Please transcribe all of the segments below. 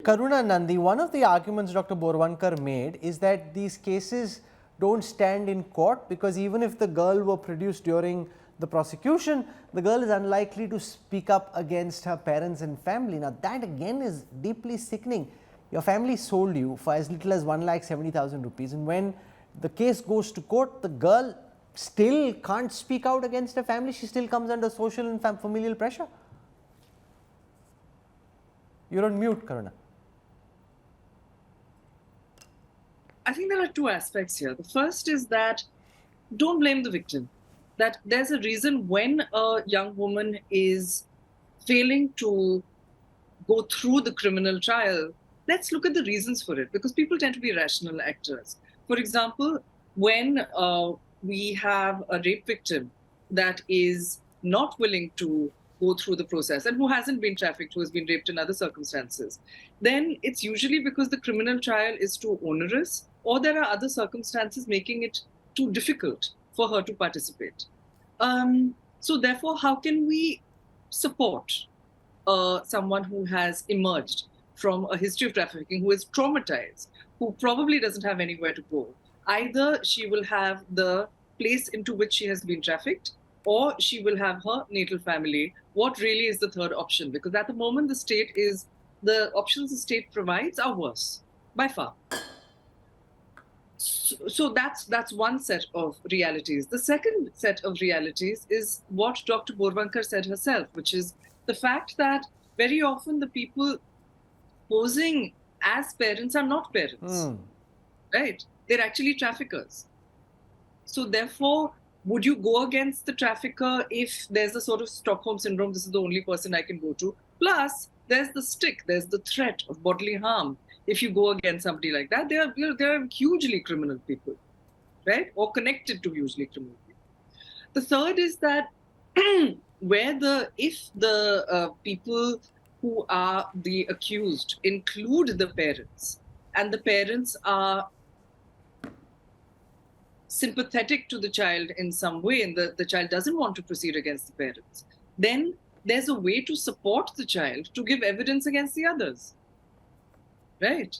Karuna Nandi, one of the arguments Dr. Borwankar made is that these cases don't stand in court because even if the girl were produced during the prosecution, the girl is unlikely to speak up against her parents and family. Now, that again is deeply sickening. Your family sold you for as little as 1,70,000 rupees, and when the case goes to court, the girl still can't speak out against her family. She still comes under social and familial pressure. You're on mute, Karuna. I think there are two aspects here. The first is that don't blame the victim. That there's a reason when a young woman is failing to go through the criminal trial, let's look at the reasons for it, because people tend to be rational actors. For example, when we have a rape victim that is not willing to go through the process and who hasn't been trafficked, who has been raped in other circumstances, then it's usually because the criminal trial is too onerous or there are other circumstances making it too difficult for her to participate. So therefore, how can we support someone who has emerged from a history of trafficking, who is traumatized, who probably doesn't have anywhere to go? Either she will have the place into which she has been trafficked, or she will have her natal family. What really is the third option? Because at the moment, the options the state provides are worse by far. So that's one set of realities. The second set of realities is what Dr. Borwankar said herself, which is the fact that very often the people posing as parents are not parents, right? They're actually traffickers. So therefore, would you go against the trafficker if there's a sort of Stockholm syndrome, this is the only person I can go to? Plus, there's the stick, there's the threat of bodily harm. If you go against somebody like that, they are hugely criminal people, right? Or connected to hugely criminal people. The third is that if the people who are the accused include the parents, and the parents are sympathetic to the child in some way, and the child doesn't want to proceed against the parents, then there's a way to support the child to give evidence against the others. Right?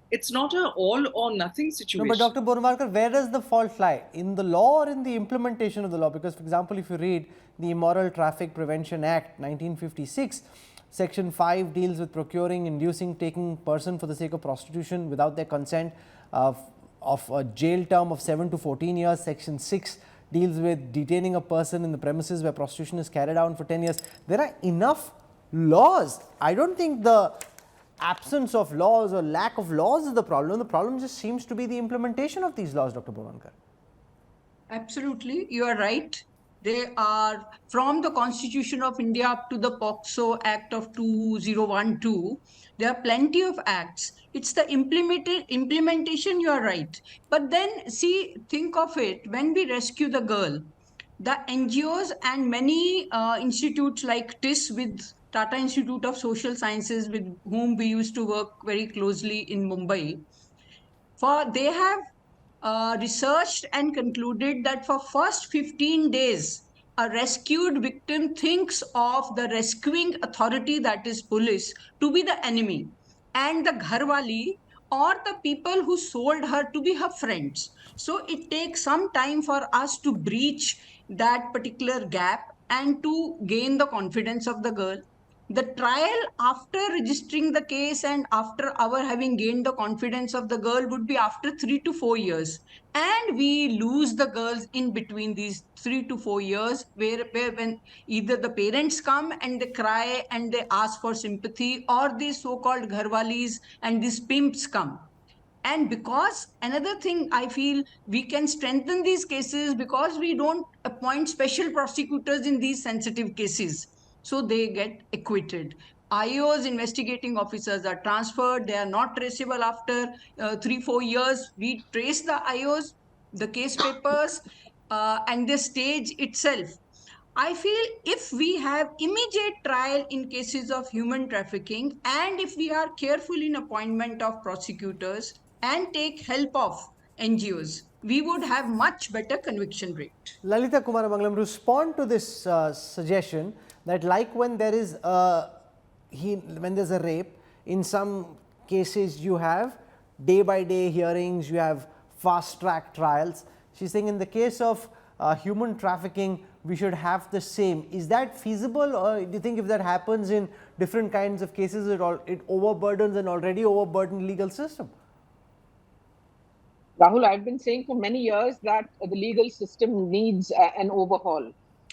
It's not an all or nothing situation. No, but Dr. Borwankar, where does the fault lie? In the law or in the implementation of the law? Because, for example, if you read the Immoral Traffic Prevention Act 1956, Section 5 deals with procuring, inducing, taking person for the sake of prostitution without their consent of a jail term of 7 to 14 years. Section 6 deals with detaining a person in the premises where prostitution is carried out for 10 years. There are enough laws. I don't think the absence of laws or lack of laws is the problem. The problem just seems to be the implementation of these laws, Dr. Borwankar. Absolutely, you are right. They are from the Constitution of India up to the POCSO Act of 2012. There are plenty of acts. It's the implementation, you are right. But then see, think of it, when we rescue the girl, the NGOs and many institutes like TIS with Tata Institute of Social Sciences, with whom we used to work very closely in Mumbai, they have researched and concluded that for first 15 days, a rescued victim thinks of the rescuing authority, that is police, to be the enemy, and the gharwali or the people who sold her to be her friends. So it takes some time for us to breach that particular gap and to gain the confidence of the girl. The trial after registering the case and after our having gained the confidence of the girl would be after 3 to 4 years. And we lose the girls in between these 3 to 4 years, where when either the parents come and they cry and they ask for sympathy, or these so-called gharwalis and these pimps come. And because another thing I feel we can strengthen these cases, because we don't appoint special prosecutors in these sensitive cases, so they get acquitted. IOs, investigating officers, are transferred. They are not traceable after 3-4 years. We trace the IOs, the case papers, and the stage itself. I feel if we have immediate trial in cases of human trafficking, and if we are careful in appointment of prosecutors and take help of NGOs, we would have much better conviction rate. Lalita Kumaramangalam, respond to this suggestion that, like when there is when there's a rape, in some cases you have day by day hearings, you have fast track trials. She's saying in the case of human trafficking, we should have the same. Is that feasible, or do you think if that happens in different kinds of cases, it overburdens an already overburdened legal system? Rahul, I've been saying for many years that the legal system needs an overhaul.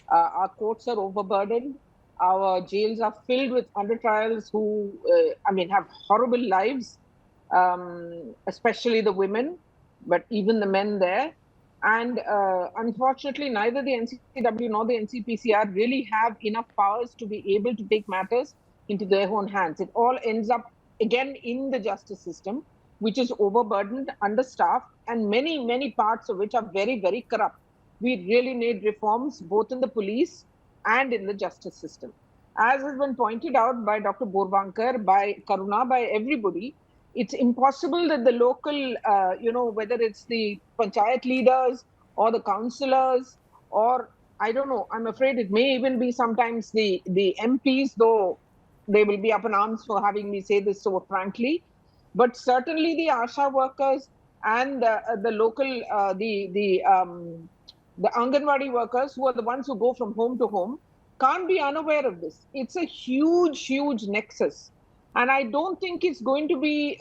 Our courts are overburdened. Our jails are filled with under trials who, have horrible lives, especially the women, but even the men there. And unfortunately, neither the NCW nor the NCPCR really have enough powers to be able to take matters into their own hands. It all ends up again in the justice system, which is overburdened, understaffed, and many parts of which are very, very corrupt. We really need reforms both in the police and in the justice system. As has been pointed out by Dr. Borvankar, by Karuna, by everybody, it's impossible that the local, whether it's the panchayat leaders or the councillors, or I don't know, I'm afraid it may even be sometimes the MPs, though they will be up in arms for having me say this so frankly. But certainly the ASHA workers and the local, the Anganwadi workers, who are the ones who go from home to home, can't be unaware of this. It's a huge nexus. And I don't think it's going to be,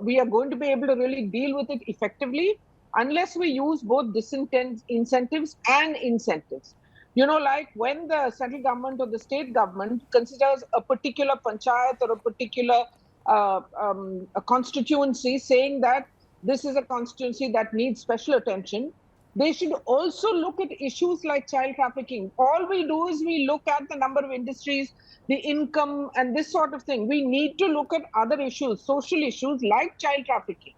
we are going to be able to really deal with it effectively unless we use both disincentives and incentives. Like when the central government or the state government considers a particular panchayat or a particular a constituency, saying that this is a constituency that needs special attention, they should also look at issues like child trafficking. All we do is we look at the number of industries, the income, and this sort of thing. We need to look at other issues, social issues like child trafficking.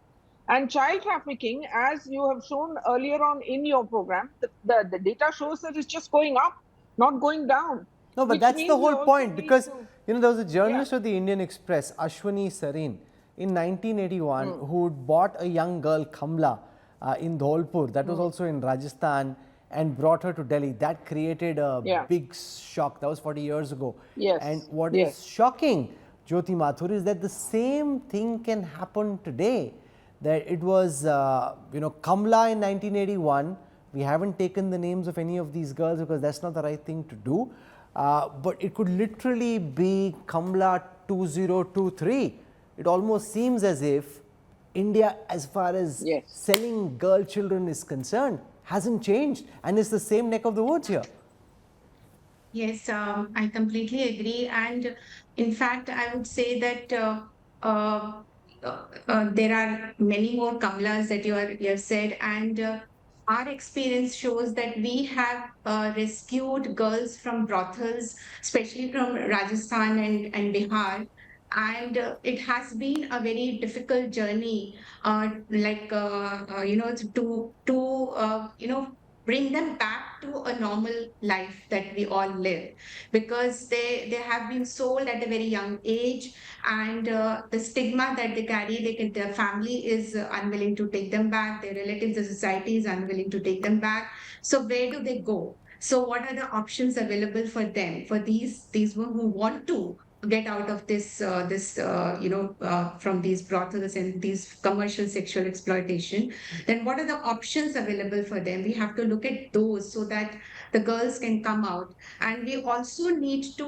And child trafficking, as you have shown earlier on in your program, the data shows that it's just going up, not going down. No, but that's the whole point, because there was a journalist of the Indian Express, Ashwani Sareen, in 1981, who bought a young girl, Kamla, in Dholpur, that was also in Rajasthan, and brought her to Delhi. That created a big shock. That was 40 years ago. Yes. And what is shocking, Jyoti Mathur, is that the same thing can happen today. That it was, Kamla in 1981. We haven't taken the names of any of these girls because that's not the right thing to do. But it could literally be Kamla 2023. It almost seems as if India, as far as selling girl children is concerned, hasn't changed, and it's the same neck of the woods here. Yes, I completely agree. And in fact, I would say that there are many more Kamlas that you have said, and our experience shows that we have rescued girls from brothels, especially from Rajasthan and Bihar. And it has been a very difficult journey, to bring them back to a normal life that we all live, because they have been sold at a very young age, and the stigma that they carry, their family is unwilling to take them back, their relatives, the society is unwilling to take them back. So where do they go? So what are the options available for them, for these women who want to get out of from these brothels and these commercial sexual exploitation? Then what are the options available for them? We have to look at those so that the girls can come out. And we also need to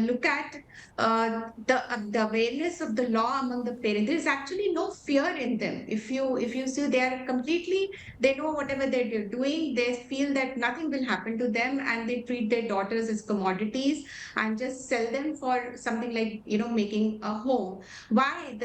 look at the awareness of the law among the parents. There is actually no fear in them. If you see, they know whatever they're doing, they feel that nothing will happen to them, and they treat their daughters as commodities and just sell them for something like making a home. Why?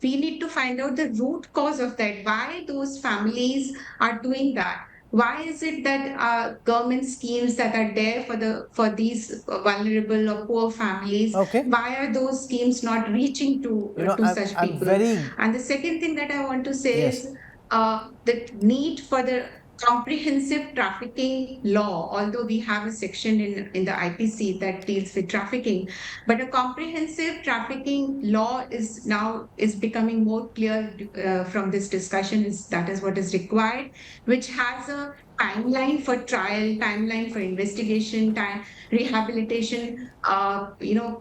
We need to find out the root cause of that. Why those families are doing that? Why is it that government schemes that are there for these vulnerable or poor families, why are those schemes not reaching to such people? And the second thing that I want to say is the need for the comprehensive trafficking law, although we have a section in the IPC that deals with trafficking, but a comprehensive trafficking law is becoming more clear from this discussion. That is what is required, which has a timeline for trial, timeline for investigation, time rehabilitation,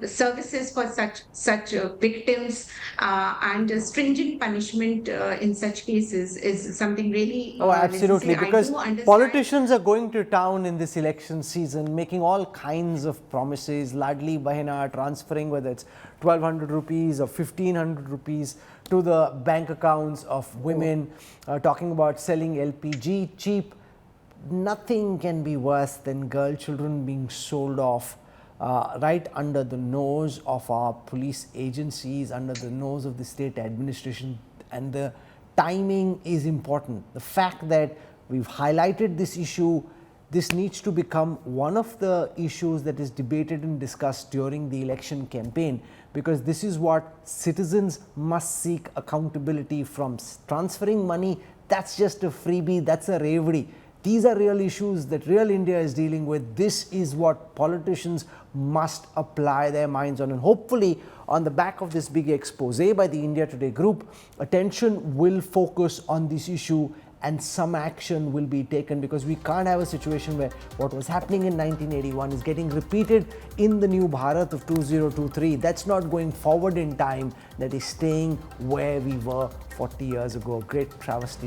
services for such victims, and stringent punishment in such cases is something really Oh, absolutely, necessary. because I do understand. politicians are going to town in this election season, making all kinds of promises, Ladli Bahina, transferring whether it's 1,200 rupees or 1,500 rupees to the bank accounts of women, talking about selling LPG cheap. Nothing can be worse than girl children being sold off right under the nose of our police agencies, under the nose of the state administration, and the timing is important. The fact that we've highlighted this issue, this needs to become one of the issues that is debated and discussed during the election campaign, because this is what citizens must seek accountability from. Transferring money, that's just a freebie, that's a reverie. These are real issues that real India is dealing with. This is what politicians must apply their minds on, and hopefully on the back of this big expose by the India Today group, attention will focus on this issue and some action will be taken, because we can't have a situation where what was happening in 1981 is getting repeated in the new Bharat of 2023. That's not going forward in time, that is staying where we were 40 years ago. Great travesty.